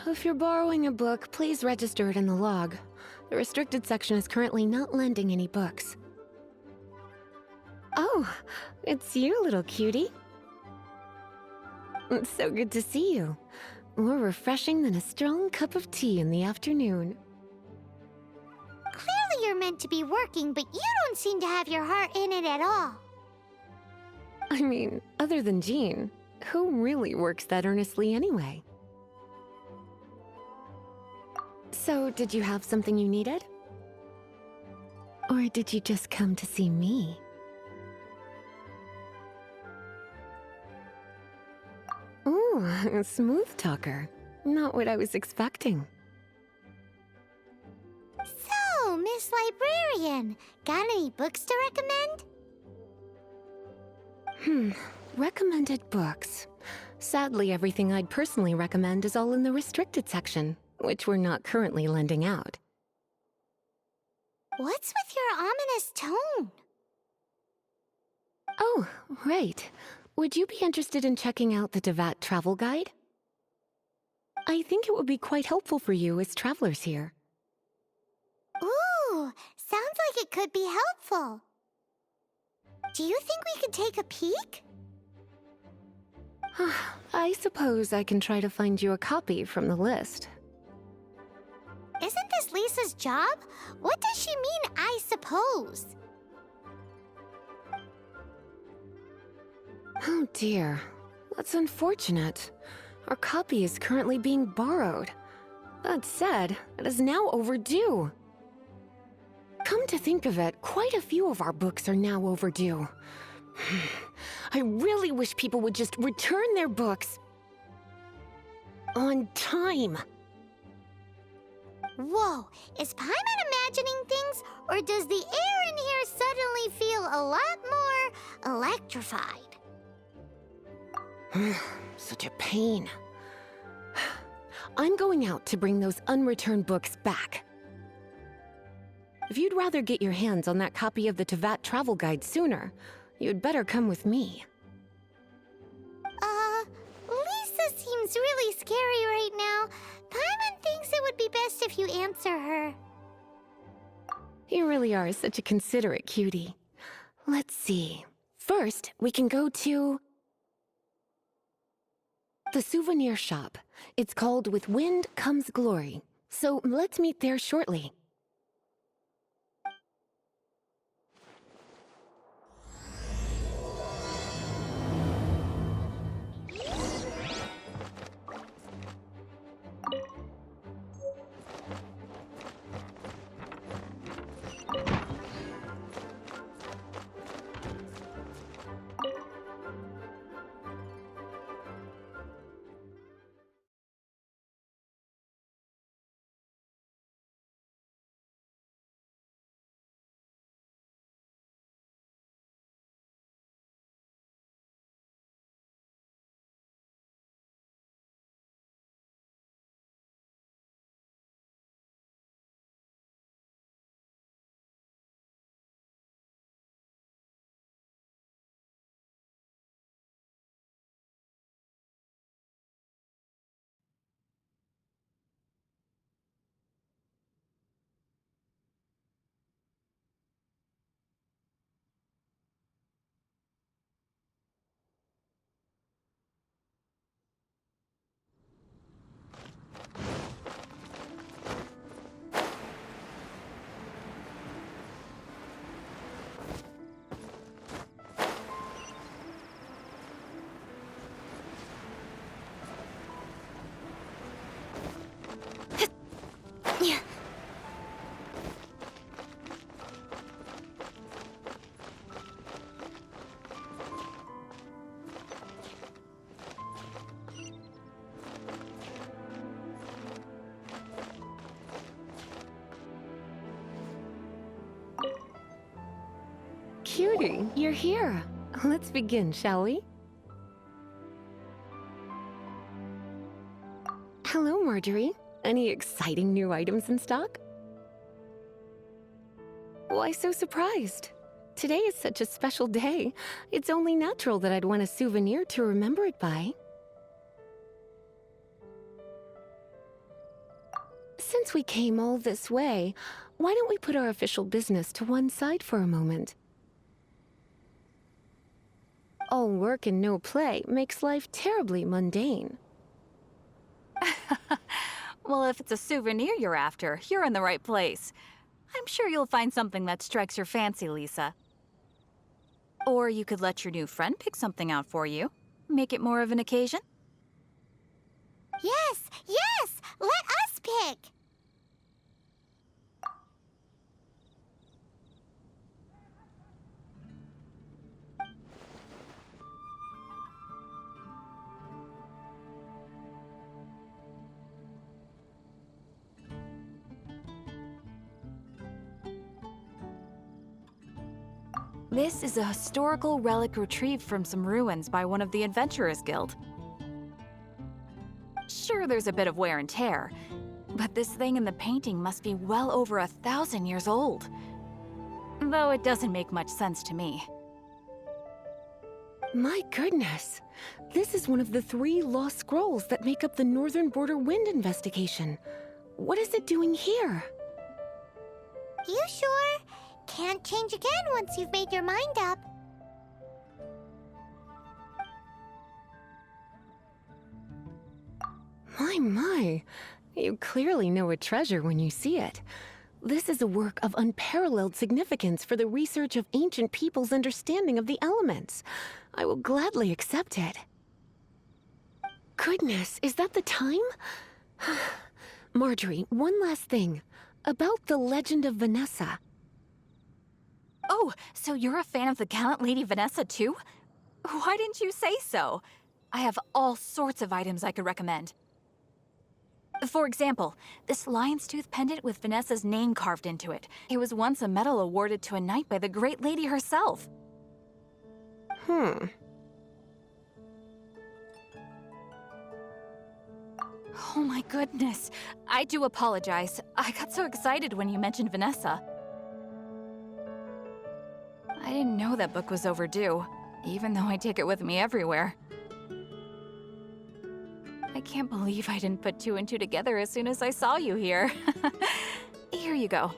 If you're borrowing a book, please register it in the log. The restricted section is currently not lending any books. Oh, it's you, little cutie. It's so good to see you. More refreshing than a strong cup of tea in the afternoon. Clearly you're meant to be working, but you don't seem to have your heart in it at all. I mean, other than Jean, who really works that earnestly anyway? So, did you have something you needed? Or did you just come to see me? Ooh, a smooth talker. Not what I was expecting. So, Miss Librarian, got any books to recommend? Recommended books. Sadly, everything I'd personally recommend is all in the restricted section, which we're not currently lending out. What's with your ominous tone? Oh, right. Would you be interested in checking out the Devat travel guide? I think it would be quite helpful for you as travelers here. Ooh, sounds like it could be helpful. Do you think we could take a peek? I suppose I can try to find you a copy from the list. Isn't this Lisa's job? What does she mean, I suppose? Oh dear. That's unfortunate. Our copy is currently being borrowed. That said, it is now overdue. Come to think of it, quite a few of our books are now overdue. I really wish people would just return their books on time. Whoa, is Paimon imagining things, or does the air in here suddenly feel a lot more electrified? Such a pain. I'm going out to bring those unreturned books back. If you'd rather get your hands on that copy of the Teyvat travel guide sooner, you'd better come with me. Lisa seems really scary right now. Paimon thinks it would be best if you answer her. You really are such a considerate cutie. Let's see. First, we can go to the souvenir shop. It's called With Wind Comes Glory. So let's meet there shortly. Cutie, you're here. Let's begin, shall we? Hello, Marjorie. Any exciting new items in stock? Why so surprised? Today is such a special day. It's only natural that I'd want a souvenir to remember it by. Since we came all this way, why don't we put our official business to one side for a moment? All work and no play makes life terribly mundane. Well, if it's a souvenir you're after, you're in the right place. I'm sure you'll find something that strikes your fancy, Lisa. Or you could let your new friend pick something out for you. Make it more of an occasion. Yes, yes! Let us pick! This is a historical relic retrieved from some ruins by one of the Adventurers Guild. Sure, there's a bit of wear and tear, but this thing in the painting must be well over 1,000 years old. Though it doesn't make much sense to me. My goodness! This is one of the 3 lost scrolls that make up the Northern Border Wind investigation. What is it doing here? You sure? Can't change again once you've made your mind up. My, You clearly know a treasure when you see it. This is a work of unparalleled significance for the research of ancient people's understanding of the elements. I will gladly accept it. Goodness, is that the time? Marjorie, one last thing. About the legend of Vanessa. Oh, so you're a fan of the gallant Lady Vanessa too? Why didn't you say so? I have all sorts of items I could recommend. For example, this lion's tooth pendant with Vanessa's name carved into it. It was once a medal awarded to a knight by the great lady herself. Hmm. Oh my goodness. I do apologize. I got so excited when you mentioned Vanessa. I didn't know that book was overdue, even though I take it with me everywhere. I can't believe I didn't put two and two together as soon as I saw you here. Here you go.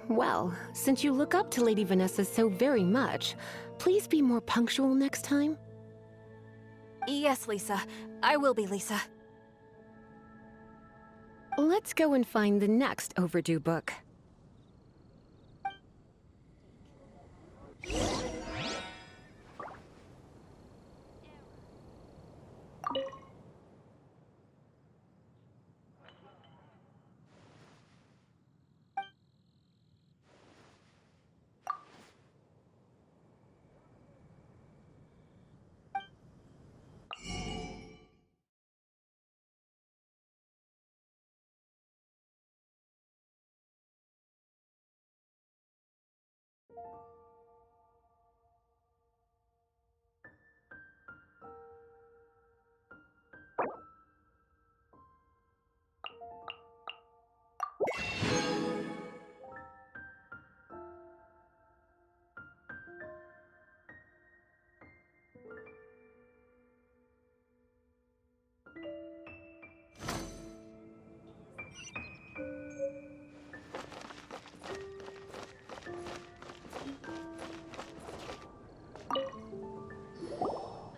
Well, since you look up to Lady Vanessa so very much, please be more punctual next time. Yes, Lisa. I will be, Lisa. Let's go and find the next overdue book.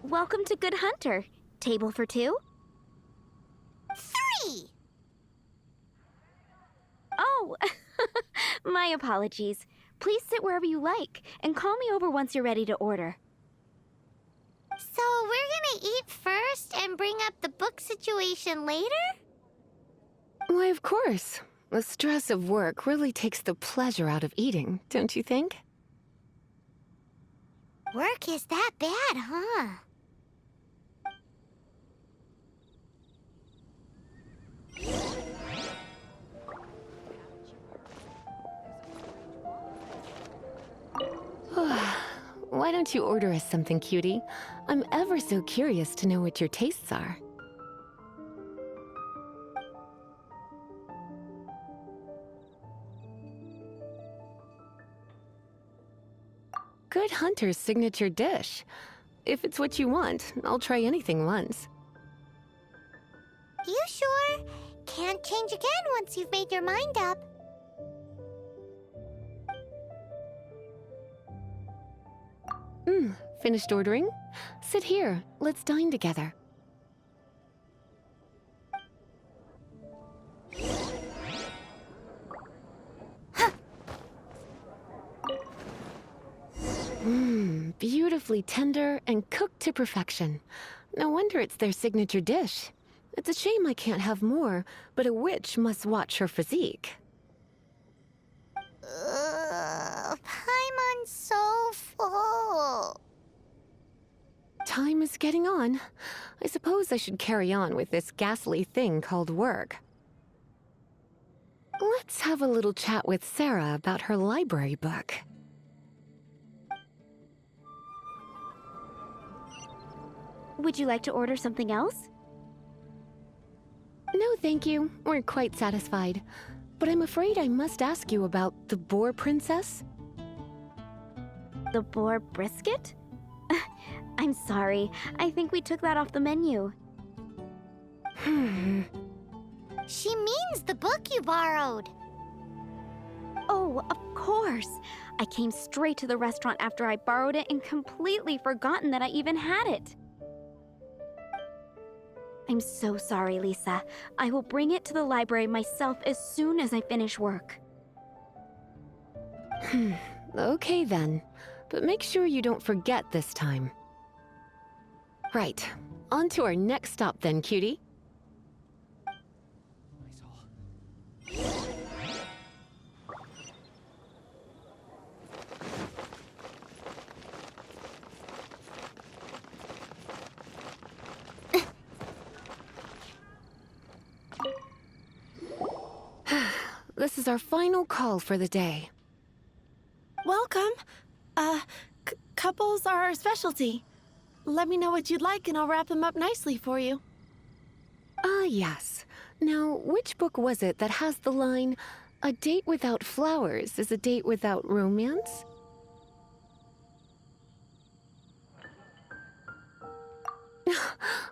Welcome to Good Hunter. Table for two? 3! Oh, my apologies. Please sit wherever you like, and call me over once you're ready to order. So we're gonna eat first and bring up the book situation later? Why, of course. The stress of work really takes the pleasure out of eating, don't you think? Work is that bad, huh? Why don't you order us something, cutie? I'm ever so curious to know what your tastes are. Good Hunter's signature dish. If it's what you want, I'll try anything once. You sure? Can't change again once you've made your mind up. Finished ordering? Sit here. Let's dine together. Beautifully tender and cooked to perfection. No wonder it's their signature dish. It's a shame I can't have more, but a witch must watch her physique. Paimon's so full. Time is getting on. I suppose I should carry on with this ghastly thing called work. Let's have a little chat with Sarah about her library book. Would you like to order something else? No, thank you. We're quite satisfied. But I'm afraid I must ask you about the boar princess. The boar brisket? I'm sorry. I think we took that off the menu. She means the book you borrowed. Oh, of course. I came straight to the restaurant after I borrowed it and completely forgotten that I even had it. I'm so sorry, Lisa. I will bring it to the library myself as soon as I finish work. Okay then, but make sure you don't forget this time. Right, on to our next stop then, cutie. This is our final call for the day. Welcome. Couples are our specialty. Let me know what you'd like and I'll wrap them up nicely for you. Yes. Now, which book was it that has the line, "A date without flowers is a date without romance"?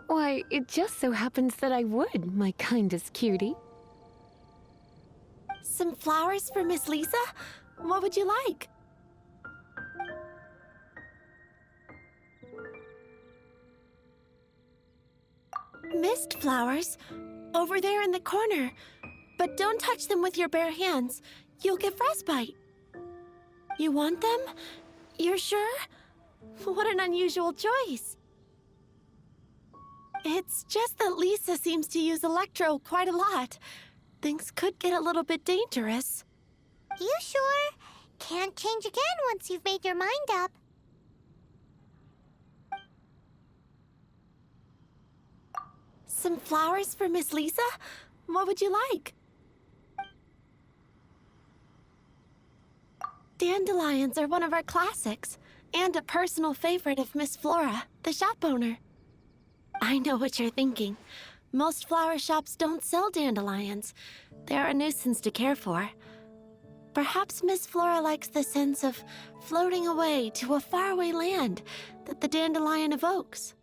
Why, it just so happens that I would, my kindest cutie. Some flowers for Miss Lisa? What would you like? Mist flowers? Over there in the corner. But don't touch them with your bare hands. You'll get frostbite. You want them? You're sure? What an unusual choice. It's just that Lisa seems to use Electro quite a lot. Things could get a little bit dangerous. You sure? Can't change again once you've made your mind up. Some flowers for Miss Lisa? What would you like? Dandelions are one of our classics, and a personal favorite of Miss Flora, the shop owner. I know what you're thinking. Most flower shops don't sell dandelions. They're a nuisance to care for. Perhaps Miss Flora likes the sense of floating away to a faraway land that the dandelion evokes.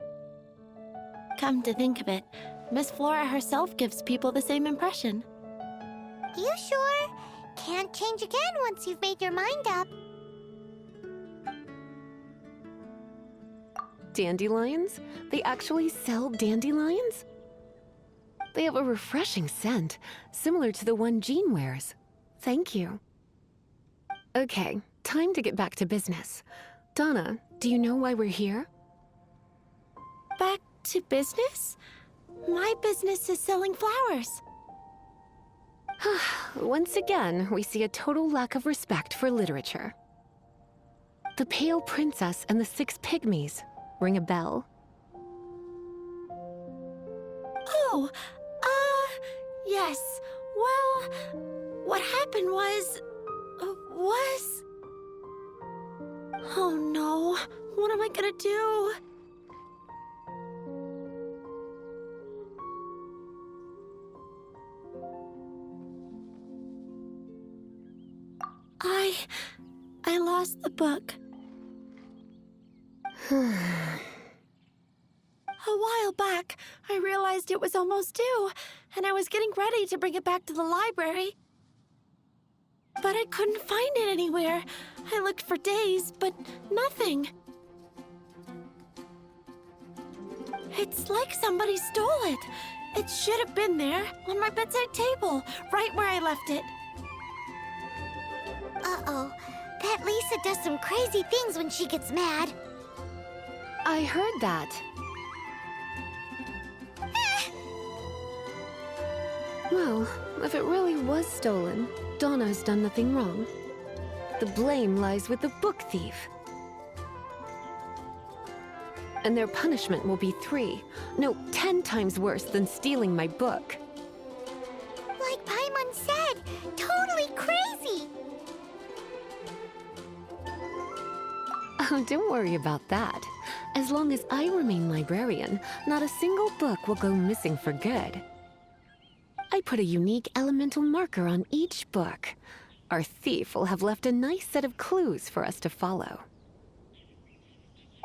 Come to think of it, Miss Flora herself gives people the same impression. You sure? Can't change again once you've made your mind up. Dandelions? They actually sell dandelions? They have a refreshing scent, similar to the one Jean wears. Thank you. Okay, time to get back to business. Donna, do you know why we're here? Back to business? My business is selling flowers. Once again, we see a total lack of respect for literature. The Pale Princess and the Six Pygmies. Ring a bell? Oh, yes. Well, what happened was... Oh no, what am I gonna do? I lost the book. A while back, I realized it was almost due, and I was getting ready to bring it back to the library. But I couldn't find it anywhere. I looked for days, but nothing. It's like somebody stole it. It should have been there, on my bedside table, right where I left it. Uh-oh. That Lisa does some crazy things when she gets mad. I heard that. Well, if it really was stolen, Donna's done nothing wrong. The blame lies with the book thief. And their punishment will be 10 times worse than stealing my book. Like Paimon said, totally crazy. Oh, don't worry about that. As long as I remain librarian, not a single book will go missing for good. I put a unique elemental marker on each book. Our thief will have left a nice set of clues for us to follow.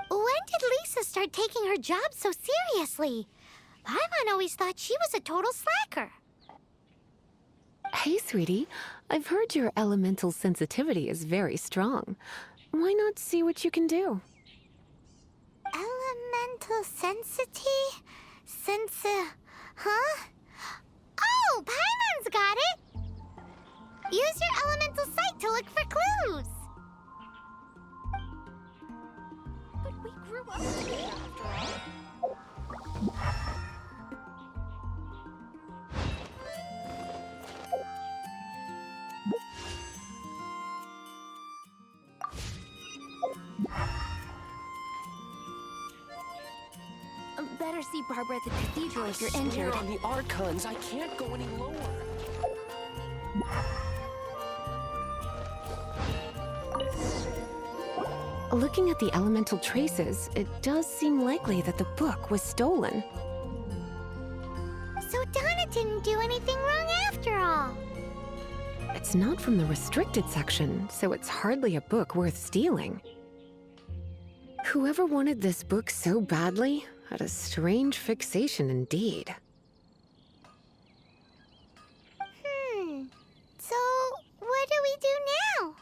When did Lisa start taking her job so seriously? Paimon always thought she was a total slacker. Hey, sweetie. I've heard your elemental sensitivity is very strong. Why not see what you can do? Elemental sensity? Huh? Oh, Paimon's got it! Use your elemental sight to look for clues! But we grew up together after all. Better see Barbara at the cathedral if you're Swear injured. on the Archons, I can't go any lower. Looking at the elemental traces, it does seem likely that the book was stolen. So Donna didn't do anything wrong after all. It's not from the restricted section, so it's hardly a book worth stealing. Whoever wanted this book so badly had a strange fixation indeed. So what do we do now?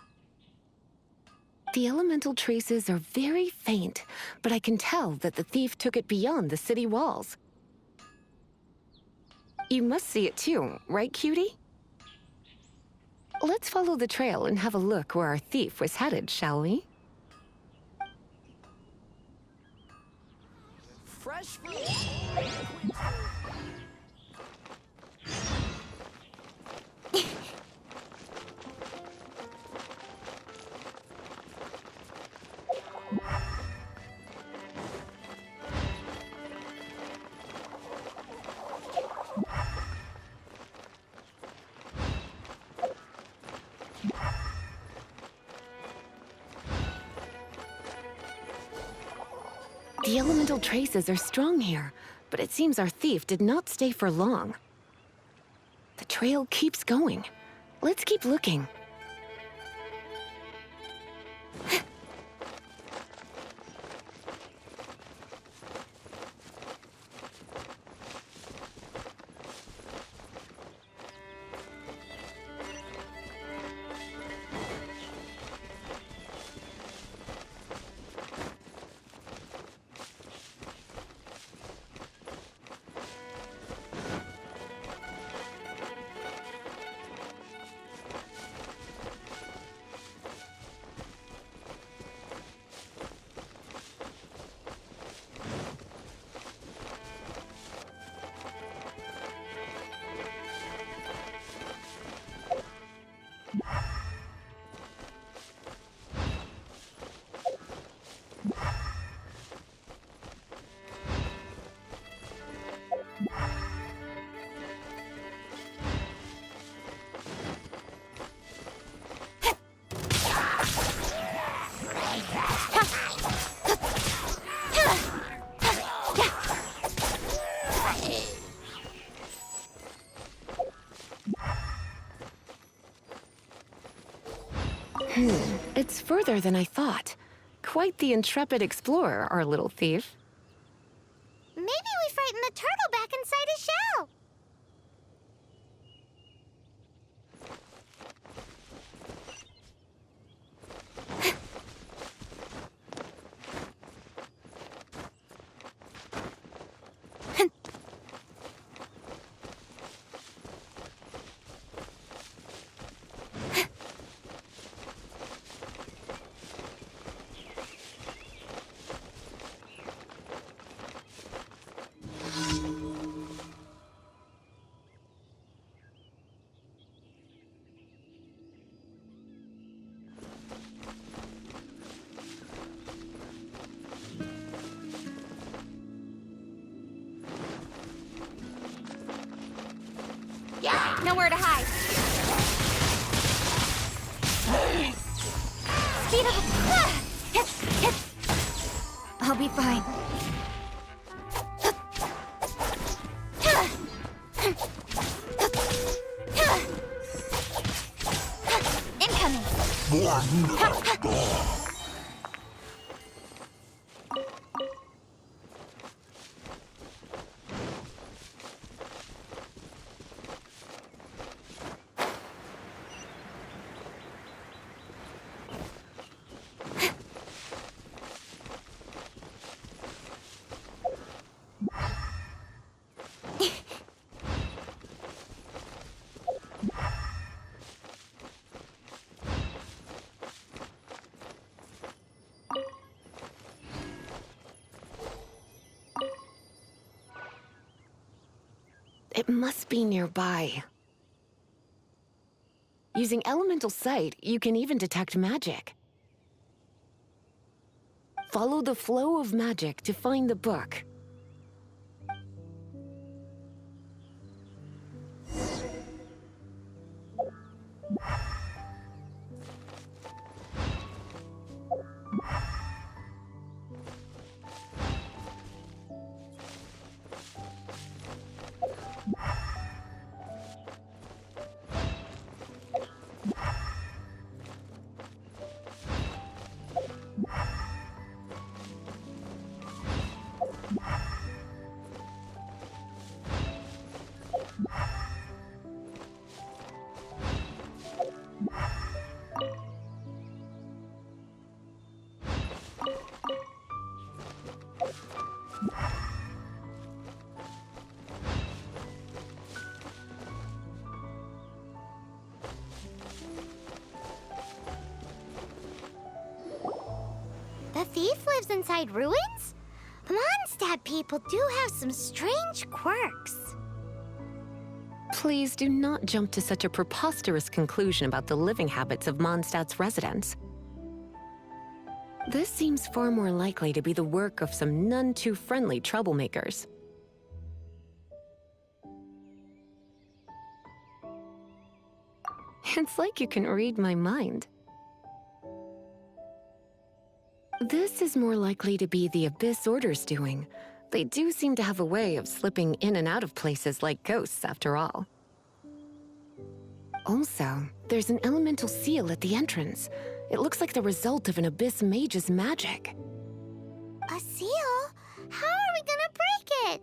The elemental traces are very faint, but I can tell that the thief took it beyond the city walls. You must see it too, right, cutie? Let's follow the trail and have a look where our thief was headed, shall we? Fresh fruit. The elemental traces are strong here, but it seems our thief did not stay for long. The trail keeps going. Let's keep looking. It's further than I thought. Quite the intrepid explorer, our little thief. Maybe we frightened the turtle back inside his shell. Yeah, nowhere to hide. Speed up! I'll be fine. Incoming! It must be nearby. Using elemental sight, you can even detect magic. Follow the flow of magic to find the book. The thief lives inside ruins? Mondstadt people do have some strange quirks. Please do not jump to such a preposterous conclusion about the living habits of Mondstadt's residents. This seems far more likely to be the work of some none-too-friendly troublemakers. It's like you can read my mind. This is more likely to be the Abyss Order's doing. They do seem to have a way of slipping in and out of places like ghosts, after all. Also, there's an elemental seal at the entrance. It looks like the result of an Abyss Mage's magic. A seal? How are we gonna break it?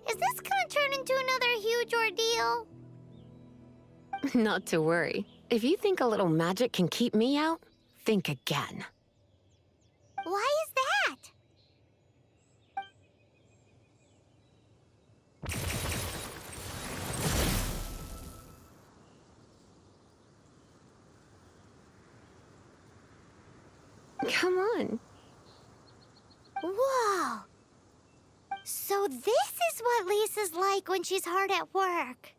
Is this gonna turn into another huge ordeal? Not to worry. If you think a little magic can keep me out, think again. Why is that? Come on. Whoa! So this is what Lisa's like when she's hard at work.